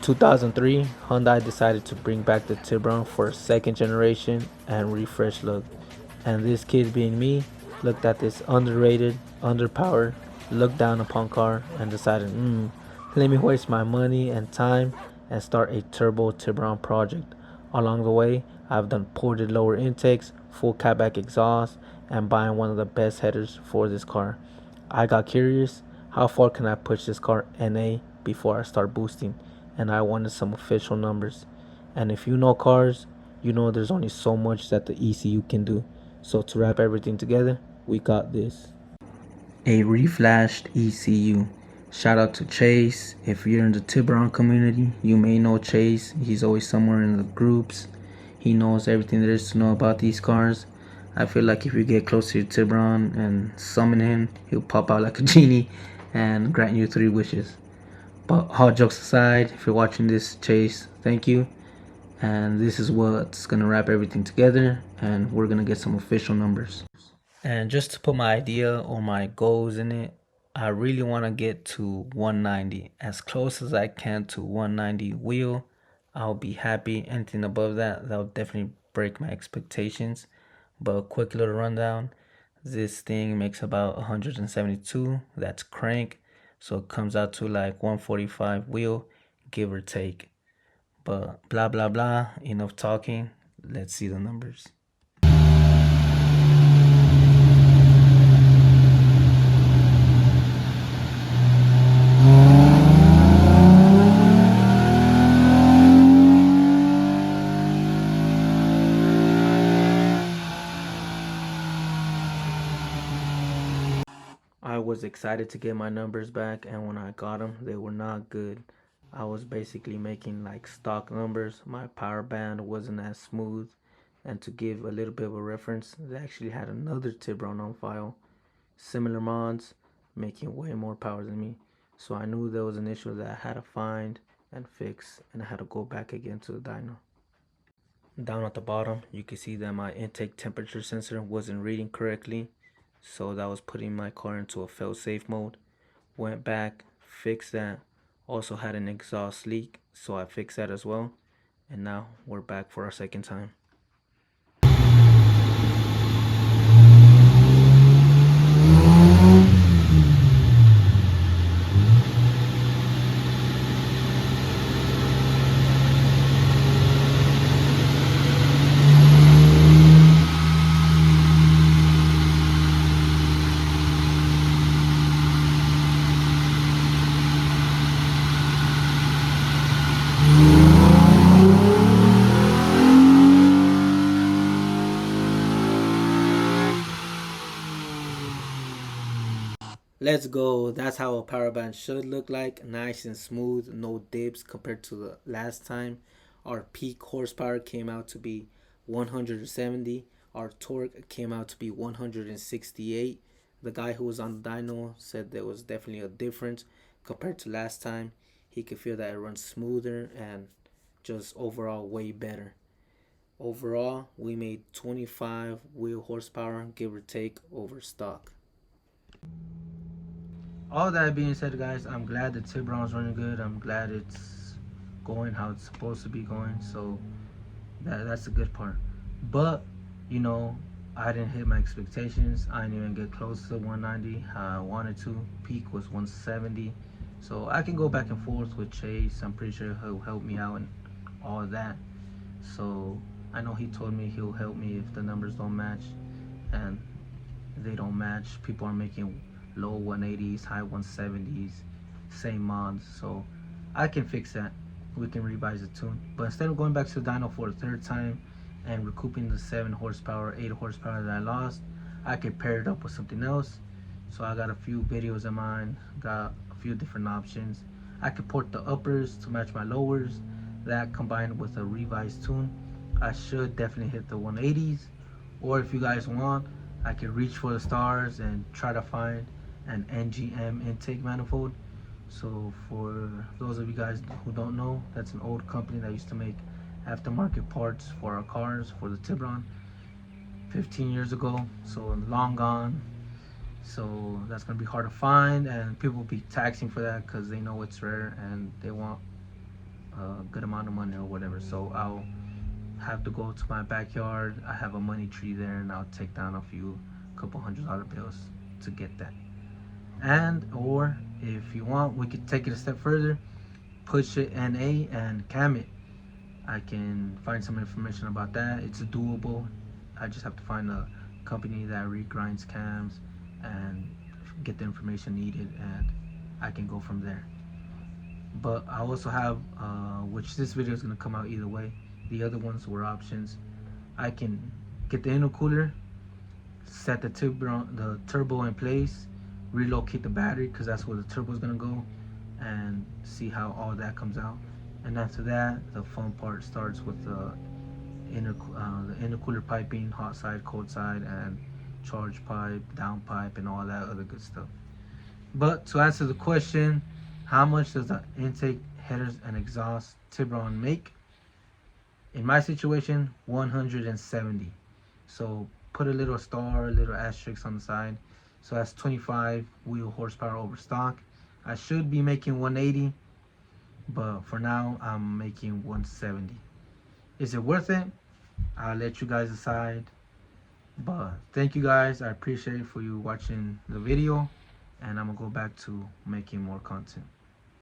2003, Hyundai decided to bring back the Tiburon for a second generation and refresh look. And this kid, being me, looked at this underrated, underpowered, looked down upon car and decided, let me waste my money and time and start a turbo Tiburon project. Along the way, I've done ported lower intakes, full catback exhaust, and buying one of the best headers for this car. I got curious, how far can I push this car NA before I start boosting? And I wanted some official numbers. And if you know cars, you know there's only so much that the ECU can do. So to wrap everything together, we got this. A reflashed ECU. Shout out to Chase. If you're in the Tiburon community, you may know Chase. He's always somewhere in the groups. He knows everything there is to know about these cars. I feel like if you get close to Tiburon and summon him, he'll pop out like a genie and grant you 3 wishes. But all jokes aside, if you're watching this, Chase, thank you. And this is what's gonna wrap everything together, and we're gonna get some official numbers. And just to put my idea or my goals in it, I really want to get to 190, as close as I can to 190 wheel. I'll be happy. Anything above that, that'll definitely break my expectations. But a quick little rundown, this thing makes about 172, that's crank, so it comes out to like 145 wheel, give or take. But blah blah blah, enough talking, let's see the numbers. I was excited to get my numbers back, and when I got them, they were not good. I was basically making like stock numbers. My power band wasn't as smooth, and to give a little bit of a reference, they actually had another Tiburon on file, similar mods, making way more power than me. So I knew there was an issue that I had to find and fix, and I had to go back again to the dyno. Down at the bottom, you can see that my intake temperature sensor wasn't reading correctly, so that was putting my car into a fail-safe mode. Went back, fixed that. Also had an exhaust leak, so I fixed that as well. And now we're back for our second time. Let's go. That's how a power band should look like. Nice and smooth, no dips compared to the last time. Our peak horsepower came out to be 170. Our torque came out to be 168. The guy who was on the dyno said there was definitely a difference compared to last time. He could feel that it runs smoother and just overall way better. Overall, we made 25 wheel horsepower, give or take, over stock. All that being said, guys, I'm glad the Tiburon's running good. I'm glad it's going how it's supposed to be going. So that's the good part. But you know, I didn't hit my expectations. I didn't even get close to 190 how I wanted to. Peak was 170. So I can go back and forth with Chase. I'm pretty sure he'll help me out and all of that. So I know he told me he'll help me if the numbers don't match, and they don't match. People are making low 180s, high 170s, same mods. So I can fix that. We can revise the tune. But instead of going back to the dyno for a third time and recouping the 7 horsepower, 8 horsepower that I lost, I can pair it up with something else. So I got a few videos in mind, got a few different options. I could port the uppers to match my lowers. That combined with a revised tune, I should definitely hit the 180s. Or if you guys want, I can reach for the stars and try to find an NGM intake manifold. So for those of you guys who don't know, that's an old company that used to make aftermarket parts for our cars, for the Tiburon, 15 years ago. So long gone. So that's gonna be hard to find, and people will be taxing for that because they know it's rare and they want a good amount of money or whatever. So I'll have to go to my backyard. I have a money tree there, and I'll take down a few couple $100 bills to get that. And or if you want, we could take it a step further, push it NA and cam it. I can find some information about that. It's doable. I just have to find a company that regrinds cams and get the information needed, and I can go from there. But I also have, which this video is gonna come out either way. The other ones were options. I can get the intercooler, set the turbo in place, relocate the battery because that's where the turbo is gonna go, and see how all that comes out. And after that, the fun part starts with the intercooler piping, hot side, cold side, and charge pipe, down pipe, and all that other good stuff. But to answer the question, how much does the intake, headers, and exhaust Tiburon make? In my situation, 170. So put a little star, a little asterisk on the side. So that's 25 wheel horsepower over stock. I should be making 180, but for now I'm making 170. Is it worth it? I'll let you guys decide. But thank you guys. I appreciate it for you watching the video, and I'm gonna go back to making more content.